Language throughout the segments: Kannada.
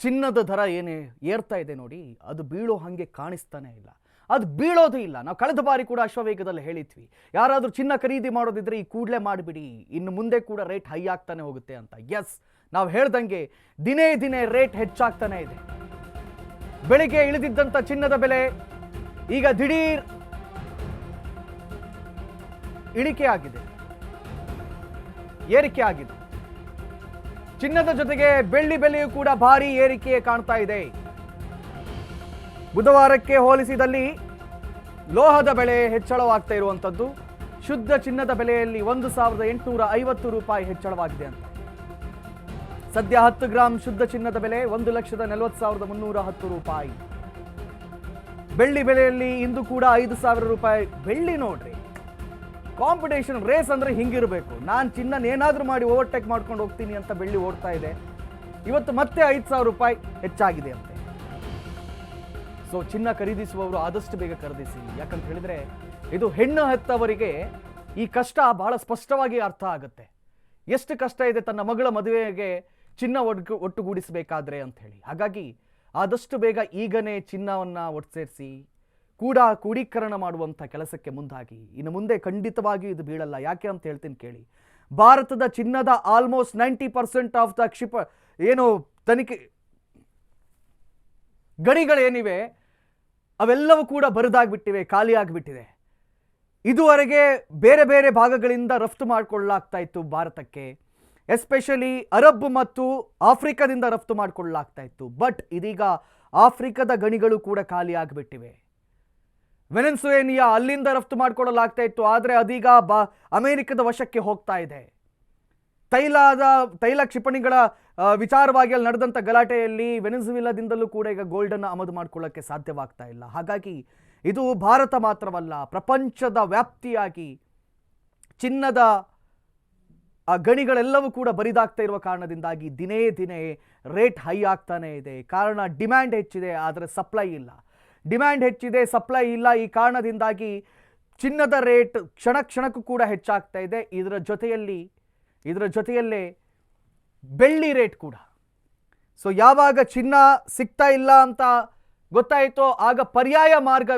ಚಿನ್ನದ ದರ ಏನೇ ಏರ್ತಾ ಇದೆ ನೋಡಿ, ಅದು ಬೀಳೋ ಹಾಗೆ ಕಾಣಿಸ್ತಾನೆ ಇಲ್ಲ. ಅದು ಬೀಳೋದು ಇಲ್ಲ. ನಾವು ಕಳೆದ ಬಾರಿ ಕೂಡ ಅಶ್ವವೇಗದಲ್ಲಿ ಹೇಳಿದ್ವಿ, ಯಾರಾದರೂ ಚಿನ್ನ ಖರೀದಿ ಮಾಡೋದಿದ್ರೆ ಈ ಕೂಡಲೇ ಮಾಡಿಬಿಡಿ, ಇನ್ನು ಮುಂದೆ ಕೂಡ ರೇಟ್ ಹೈ ಆಗ್ತಾನೆ ಹೋಗುತ್ತೆ ಅಂತ. ಎಸ್, ನಾವು ಹೇಳ್ದಂಗೆ ದಿನೇ ದಿನೇ ರೇಟ್ ಹೆಚ್ಚಾಗ್ತಾನೆ ಇದೆ. ಬೆಳಿಗ್ಗೆ ಇಳಿದಿದ್ದಂಥ ಚಿನ್ನದ ಬೆಲೆ ಈಗ ದಿಢೀರ್ ಇಳಿಕೆ ಆಗಿದೆ, ಏರಿಕೆ ಆಗಿದೆ. ಚಿನ್ನದ ಜೊತೆಗೆ ಬೆಳ್ಳಿ ಬೆಲೆಯೂ ಕೂಡ ಭಾರಿ ಏರಿಕೆ ಕಾಣ್ತಾ ಇದೆ. ಬುಧವಾರಕ್ಕೆ ಹೋಲಿಸಿದಲ್ಲಿ ಲೋಹದ ಬೆಲೆ ಹೆಚ್ಚಳವಾಗ್ತಾ ಇರುವಂಥದ್ದು. ಶುದ್ಧ ಚಿನ್ನದ ಬೆಲೆಯಲ್ಲಿ 1850 ರೂಪಾಯಿ ಹೆಚ್ಚಳವಾಗಿದೆ ಅಂತ. ಸದ್ಯ 10 ಗ್ರಾಂ ಶುದ್ಧ ಚಿನ್ನದ ಬೆಲೆ 1,40,310 ರೂಪಾಯಿ. ಬೆಳ್ಳಿ ಬೆಲೆಯಲ್ಲಿ ಇಂದು ಕೂಡ 5,000 ರೂಪಾಯಿ. ಬೆಳ್ಳಿ ನೋಡ್ರಿ, ಕಾಂಪಿಟೇಷನ್ ರೇಸ್ ಅಂದ್ರೆ ಹಿಂಗಿರಬೇಕು. ನಾನು ಚಿನ್ನ ಏನಾದರೂ ಮಾಡಿ ಓವರ್ಟೇಕ್ ಮಾಡ್ಕೊಂಡು ಹೋಗ್ತೀನಿ ಅಂತ ಬೆಳ್ಳಿ ಓಡ್ತಾ ಇದೆ. ಇವತ್ತು ಮತ್ತೆ 5,000 ರೂಪಾಯಿ ಹೆಚ್ಚಾಗಿದೆ ಅಂತೆ. ಸೊ ಚಿನ್ನ ಖರೀದಿಸುವವರು ಆದಷ್ಟು ಬೇಗ ಖರೀದಿಸಿ. ಯಾಕಂತ ಹೇಳಿದ್ರೆ ಇದು ಹೆಣ್ಣು ಹೆತ್ತವರಿಗೆ ಈ ಕಷ್ಟ ಬಹಳ ಸ್ಪಷ್ಟವಾಗಿ ಅರ್ಥ ಆಗುತ್ತೆ. ಎಷ್ಟು ಕಷ್ಟ ಇದೆ ತನ್ನ ಮಗಳ ಮದುವೆಗೆ ಚಿನ್ನ ಒಟ್ಟುಗೂಡಿಸಬೇಕಾದ್ರೆ ಅಂತ ಹೇಳಿ. ಹಾಗಾಗಿ ಆದಷ್ಟು ಬೇಗ ಈಗನೇ ಚಿನ್ನವನ್ನ ಒಟ್ಟು ಸೇರಿಸಿ ಕ್ರೋಢೀಕರಣ ಮಾಡುವಂಥ ಕೆಲಸಕ್ಕೆ ಮುಂದಾಗಿ. ಇನ್ನು ಮುಂದೆ ಖಂಡಿತವಾಗಿಯೂ ಇದು ಬೀಳಲ್ಲ. ಯಾಕೆ ಅಂತ ಹೇಳ್ತೀನಿ ಕೇಳಿ. ಭಾರತದ ಚಿನ್ನದ ಆಲ್ಮೋಸ್ಟ್ 90% ಆಫ್ ದ ಏನು ತನಿಖೆ ಗಣಿಗಳೇನಿವೆ ಅವೆಲ್ಲವೂ ಕೂಡ ಬರಿದಾಗ್ಬಿಟ್ಟಿವೆ, ಖಾಲಿಯಾಗ್ಬಿಟ್ಟಿದೆ. ಇದುವರೆಗೆ ಬೇರೆ ಬೇರೆ ಭಾಗಗಳಿಂದ ರಫ್ತು ಮಾಡಿಕೊಳ್ಳಲಾಗ್ತಾ ಇತ್ತು ಭಾರತಕ್ಕೆ. ಎಸ್ಪೆಷಲಿ ಅರಬ್ ಮತ್ತು ಆಫ್ರಿಕಾದಿಂದ ರಫ್ತು ಮಾಡಿಕೊಳ್ಳಲಾಗ್ತಾ ಇತ್ತು. ಬಟ್ ಇದೀಗ ಆಫ್ರಿಕಾದ ಗಣಿಗಳು ಕೂಡ ಖಾಲಿ ಆಗಿಬಿಟ್ಟಿವೆ. ವೆನೆನ್ಸುವೇನಿಯಾ ಅಲ್ಲಿಂದ ರಫ್ತು ಮಾಡಿಕೊಳ್ಳಲಾಗ್ತಾ ಇತ್ತು, ಆದರೆ ಅದೀಗ ಅಮೆರಿಕದ ವಶಕ್ಕೆ ಹೋಗ್ತಾ ಇದೆ. ತೈಲ ಕ್ಷಿಪಣಿಗಳ ವಿಚಾರವಾಗಿ ಅಲ್ಲಿ ನಡೆದಂಥ ಗಲಾಟೆಯಲ್ಲಿ ವೆನೆಜುವೆಲಾದಿಂದಲೂ ಕೂಡ ಈಗ ಗೋಲ್ಡನ್ನು ಆಮದು ಮಾಡ್ಕೊಳ್ಳೋಕ್ಕೆ ಸಾಧ್ಯವಾಗ್ತಾ ಇಲ್ಲ. ಹಾಗಾಗಿ ಇದು ಭಾರತ ಮಾತ್ರವಲ್ಲ, ಪ್ರಪಂಚದ ವ್ಯಾಪ್ತಿಯಾಗಿ ಚಿನ್ನದ ಗಣಿಗಳೆಲ್ಲವೂ ಕೂಡ ಬರಿದಾಗ್ತಾ ಇರುವ ಕಾರಣದಿಂದಾಗಿ ದಿನೇ ದಿನೇ ರೇಟ್ ಹೈ ಆಗ್ತಾನೆ ಇದೆ. ಕಾರಣ ಡಿಮ್ಯಾಂಡ್ ಹೆಚ್ಚಿದೆ, ಆದರೆ ಸಪ್ಲೈ ಇಲ್ಲ. ಡಿಮ್ಯಾಂಡ್ ಹೆಚ್ಚಿದೆ, ಸಪ್ಲೈ ಇಲ್ಲ. ಈ ಕಾರಣದಿಂದಾಗಿ ಚಿನ್ನದ ರೇಟ್ ಕ್ಷಣ ಕ್ಷಣಕ್ಕೂ ಕೂಡ ಹೆಚ್ಚಾಗ್ತಾ ಇದೆ. ಇದರ ಜೊತೆಯಲ್ಲೇ ಬೆಳ್ಳಿ ರೇಟ್ ಕೂಡ. ಸೊ ಯಾವಾಗ ಚಿನ್ನ ಸಿಗ್ತಾ ಇಲ್ಲ ಅಂತ ಗೊತ್ತಾಯಿತೋ ಆಗ ಪರ್ಯಾಯ ಮಾರ್ಗ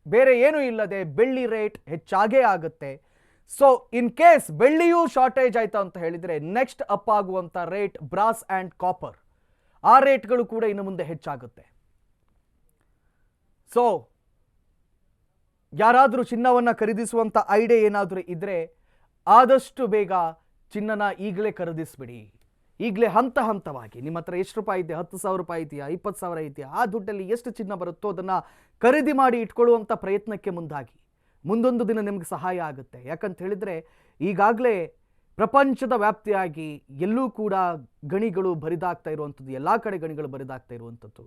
ಬೇರೆ ಏನೂ ಇಲ್ಲದೆ ಬೆಳ್ಳಿ ರೇಟ್ ಹೆಚ್ಚಾಗೇ ಆಗುತ್ತೆ. ಸೊ ಇನ್ ಕೇಸ್ ಬೆಳ್ಳಿಯೂ ಶಾರ್ಟೇಜ್ ಆಯ್ತಾ ಅಂತ ಹೇಳಿದರೆ ನೆಕ್ಸ್ಟ್ ಅಪ್ ಆಗುವಂಥ ರೇಟ್ ಬ್ರಾಸ್ ಆ್ಯಂಡ್ ಕಾಪರ್, ಆ ರೇಟ್ಗಳು ಕೂಡ ಇನ್ನು ಮುಂದೆ ಹೆಚ್ಚಾಗುತ್ತೆ. ಸೊ ಯಾರಾದರೂ ಚಿನ್ನವನ್ನು ಖರೀದಿಸುವಂಥ ಐಡಿಯಾ ಏನಾದರೂ ಇದ್ದರೆ ಆದಷ್ಟು ಬೇಗ ಚಿನ್ನನ ಈಗಲೇ ಖರೀದಿಸ್ಬಿಡಿ. ಈಗಲೇ ಹಂತ ಹಂತವಾಗಿ ನಿಮ್ಮ ಹತ್ರ ಎಷ್ಟು ರೂಪಾಯಿ ಇದೆಯಾ, 10,000 ರೂಪಾಯಿ ಇದೆಯಾ, 20,000 ಇದೆಯಾ, ಆ ದುಡ್ಡಲ್ಲಿ ಎಷ್ಟು ಚಿನ್ನ ಬರುತ್ತೋ ಅದನ್ನು ಖರೀದಿ ಮಾಡಿ ಇಟ್ಕೊಳ್ಳುವಂಥ ಪ್ರಯತ್ನಕ್ಕೆ ಮುಂದಾಗಿ. ಮುಂದೊಂದು ದಿನ ನಿಮಗೆ ಸಹಾಯ ಆಗುತ್ತೆ. ಯಾಕಂತ ಹೇಳಿದರೆ ಈಗಾಗಲೇ ಪ್ರಪಂಚದ ವ್ಯಾಪ್ತಿಯಾಗಿ ಎಲ್ಲೂ ಕೂಡ ಗಣಿಗಳು ಬರಿದಾಗ್ತಾ ಇರುವಂಥದ್ದು, ಎಲ್ಲ ಕಡೆ ಗಣಿಗಳು ಬರಿದಾಗ್ತಾ ಇರುವಂಥದ್ದು.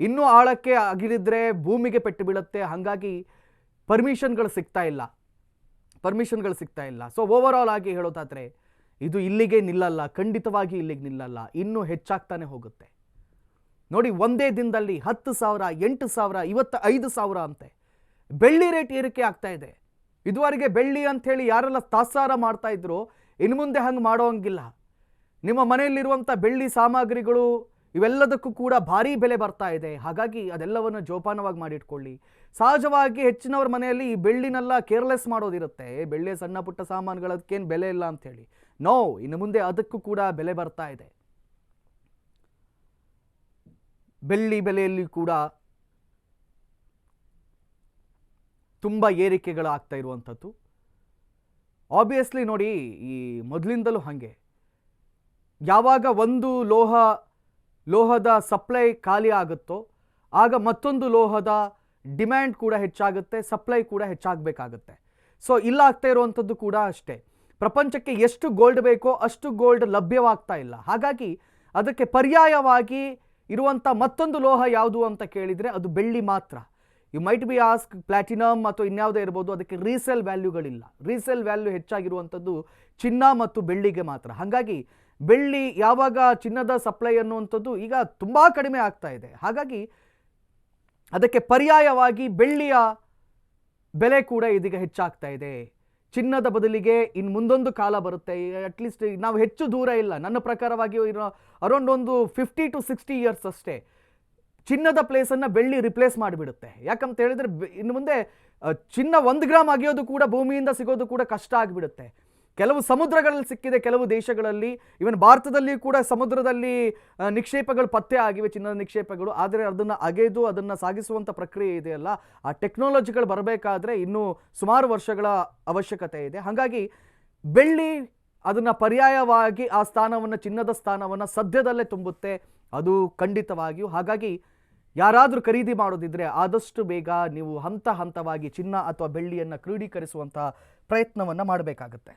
ಇನ್ನೂ ಆಳಕ್ಕೆ ಅಗಿರಿದ್ರೆ ಭೂಮಿಗೆ ಪೆಟ್ಟು ಬೀಳುತ್ತೆ. ಹಾಗಾಗಿ ಪರ್ಮಿಷನ್ಗಳು ಸಿಗ್ತಾ ಇಲ್ಲ. ಸೊ ಓವರ್ ಆಲ್ ಆಗಿ ಹೇಳೋದಾದರೆ ಇದು ಇಲ್ಲಿಗೆ ನಿಲ್ಲಲ್ಲ, ಖಂಡಿತವಾಗಿ ಇಲ್ಲಿಗೆ ನಿಲ್ಲಲ್ಲ, ಇನ್ನೂ ಹೆಚ್ಚಾಗ್ತಾನೆ ಹೋಗುತ್ತೆ. ನೋಡಿ, ಒಂದೇ ದಿನದಲ್ಲಿ 10,000, 8,000, ಇವತ್ತು 5,000 ಅಂತೆ ಬೆಳ್ಳಿ ರೇಟ್ ಏರಿಕೆ ಆಗ್ತಾ ಇದೆ. ಇದುವರೆಗೆ ಬೆಳ್ಳಿ ಅಂಥೇಳಿ ಯಾರೆಲ್ಲ ತಾತ್ಸಾರ ಮಾಡ್ತಾ ಇದ್ರು, ಇನ್ನು ಮುಂದೆ ಹಂಗೆ ಮಾಡೋಂಗಿಲ್ಲ. ನಿಮ್ಮ ಮನೆಯಲ್ಲಿರುವಂಥ ಬೆಳ್ಳಿ ಸಾಮಗ್ರಿಗಳು ಇವೆಲ್ಲದಕ್ಕೂ ಕೂಡ ಭಾರಿ ಬೆಲೆ ಬರ್ತಾ ಇದೆ. ಹಾಗಾಗಿ ಅದೆಲ್ಲವನ್ನು ಜೋಪಾನವಾಗಿ ಮಾಡಿಟ್ಕೊಳ್ಳಿ. ಸಹಜವಾಗಿ ಹೆಚ್ಚಿನವ್ರ ಮನೆಯಲ್ಲಿ ಈ ಬೆಳ್ಳಿನೆಲ್ಲ ಕೇರ್ಲೆಸ್ ಮಾಡೋದಿರುತ್ತೆ. ಬೆಳ್ಳಿಯ ಸಣ್ಣ ಪುಟ್ಟ ಸಾಮಾನುಗಳಕ್ಕೇನು ಬೆಲೆ ಇಲ್ಲ ಅಂಥೇಳಿ. ನೋ, ಇನ್ನು ಮುಂದೆ ಅದಕ್ಕೂ ಕೂಡ ಬೆಲೆ ಬರ್ತಾ ಇದೆ. ಬೆಳ್ಳಿ ಬೆಲೆಯಲ್ಲಿ ಕೂಡ ತುಂಬ ಏರಿಕೆಗಳಾಗ್ತಾ ಇರುವಂಥದ್ದು. ಆಬ್ವಿಯಸ್ಲಿ ನೋಡಿ, ಈ ಮೊದಲಿಂದಲೂ ಹಾಗೆ ಯಾವಾಗ ಒಂದು ಲೋಹದ ಸಪ್ಲೈ ಖಾಲಿ ಆಗುತ್ತೋ ಆಗ ಮತ್ತೊಂದು ಲೋಹದ ಡಿಮ್ಯಾಂಡ್ ಕೂಡ ಹೆಚ್ಚಾಗುತ್ತೆ, ಸಪ್ಲೈ ಕೂಡ ಹೆಚ್ಚಾಗಬೇಕಾಗುತ್ತೆ. ಸೊ ಇಲ್ಲ ಆಗ್ತಾ ಇರುವಂಥದ್ದು ಕೂಡ ಅಷ್ಟೇ. ಪ್ರಪಂಚಕ್ಕೆ ಎಷ್ಟು ಗೋಲ್ಡ್ ಬೇಕೋ ಅಷ್ಟು ಗೋಲ್ಡ್ ಲಭ್ಯವಾಗ್ತಾ ಇಲ್ಲ. ಹಾಗಾಗಿ ಅದಕ್ಕೆ ಪರ್ಯಾಯವಾಗಿ ಇರುವಂಥ ಮತ್ತೊಂದು ಲೋಹ ಯಾವುದು ಅಂತ ಕೇಳಿದರೆ ಅದು ಬೆಳ್ಳಿ ಮಾತ್ರ. You might be ask platinum ಅಥವಾ ಇನ್ಯಾವುದೇ ಇರ್ಬೋದು, ಅದಕ್ಕೆ ರೀಸೇಲ್ ವ್ಯಾಲ್ಯೂಗಳಿಲ್ಲ. ರೀಸೇಲ್ ವ್ಯಾಲ್ಯೂ ಹೆಚ್ಚಾಗಿರುವಂಥದ್ದು ಚಿನ್ನ ಮತ್ತು ಬೆಳ್ಳಿಗೆ ಮಾತ್ರ. ಹಾಗಾಗಿ ಬೆಳ್ಳಿ ಯಾವಾಗ ಚಿನ್ನದ ಸಪ್ಲೈ ಅನ್ನುವಂಥದ್ದು ಈಗ ತುಂಬ ಕಡಿಮೆ ಆಗ್ತಾ ಇದೆ. ಹಾಗಾಗಿ ಅದಕ್ಕೆ ಪರ್ಯಾಯವಾಗಿ ಬೆಳ್ಳಿಯ ಬೆಲೆ ಕೂಡ ಇದೀಗ ಹೆಚ್ಚಾಗ್ತಾ ಇದೆ. ಚಿನ್ನದ ಬದಲಿಗೆ ಇನ್ನು ಮುಂದೊಂದು ಕಾಲ ಬರುತ್ತೆ. ಅಟ್ಲೀಸ್ಟ್ ನಾವು ಹೆಚ್ಚು ದೂರ ಇಲ್ಲ, ನನ್ನ ಪ್ರಕಾರವಾಗಿ ಅರೌಂಡ್ ಒಂದು 50 to 60 ಇಯರ್ಸ್ ಅಷ್ಟೇ ಚಿನ್ನದ ಪ್ಲೇಸನ್ನು ಬೆಳ್ಳಿ ರಿಪ್ಲೇಸ್ ಮಾಡಿಬಿಡುತ್ತೆ. ಯಾಕಂತ ಹೇಳಿದ್ರೆ ಇನ್ನು ಮುಂದೆ ಚಿನ್ನ 1 ಗ್ರಾಮ್ ಆಗಿಯೋದು ಕೂಡ ಭೂಮಿಯಿಂದ ಸಿಗೋದು ಕೂಡ ಕಷ್ಟ ಆಗಿಬಿಡುತ್ತೆ. ಕೆಲವು ಸಮುದ್ರಗಳಲ್ಲಿ ಸಿಕ್ಕಿದೆ, ಕೆಲವು ದೇಶಗಳಲ್ಲಿ, ಇವನ್ ಭಾರತದಲ್ಲಿ ಕೂಡ ಸಮುದ್ರದಲ್ಲಿ ನಿಕ್ಷೇಪಗಳು ಪತ್ತೆ ಆಗಿವೆ, ಚಿನ್ನದ ನಿಕ್ಷೇಪಗಳು. ಆದರೆ ಅದನ್ನು ಅಗೆದು ಅದನ್ನು ಸಾಗಿಸುವಂಥ ಪ್ರಕ್ರಿಯೆ ಇದೆಯಲ್ಲ, ಆ ಟೆಕ್ನಾಲಜಿಗಳು ಬರಬೇಕಾದ್ರೆ ಇನ್ನೂ ಸುಮಾರು ವರ್ಷಗಳ ಅವಶ್ಯಕತೆ ಇದೆ. ಹಾಗಾಗಿ ಬೆಳ್ಳಿ ಅದನ್ನು ಪರ್ಯಾಯವಾಗಿ ಆ ಸ್ಥಾನವನ್ನು, ಚಿನ್ನದ ಸ್ಥಾನವನ್ನು ಸದ್ಯದಲ್ಲೇ ತುಂಬುತ್ತೆ, ಅದು ಖಂಡಿತವಾಗಿಯೂ. ಹಾಗಾಗಿ ಯಾರಾದರೂ ಖರೀದಿ ಮಾಡೋದಿದ್ರೆ ಆದಷ್ಟು ಬೇಗ ನೀವು ಹಂತ ಹಂತವಾಗಿ ಚಿನ್ನ ಅಥವಾ ಬೆಳ್ಳಿಯನ್ನು ಕ್ರೋಢೀಕರಿಸುವಂಥ ಪ್ರಯತ್ನವನ್ನು ಮಾಡಬೇಕಾಗತ್ತೆ.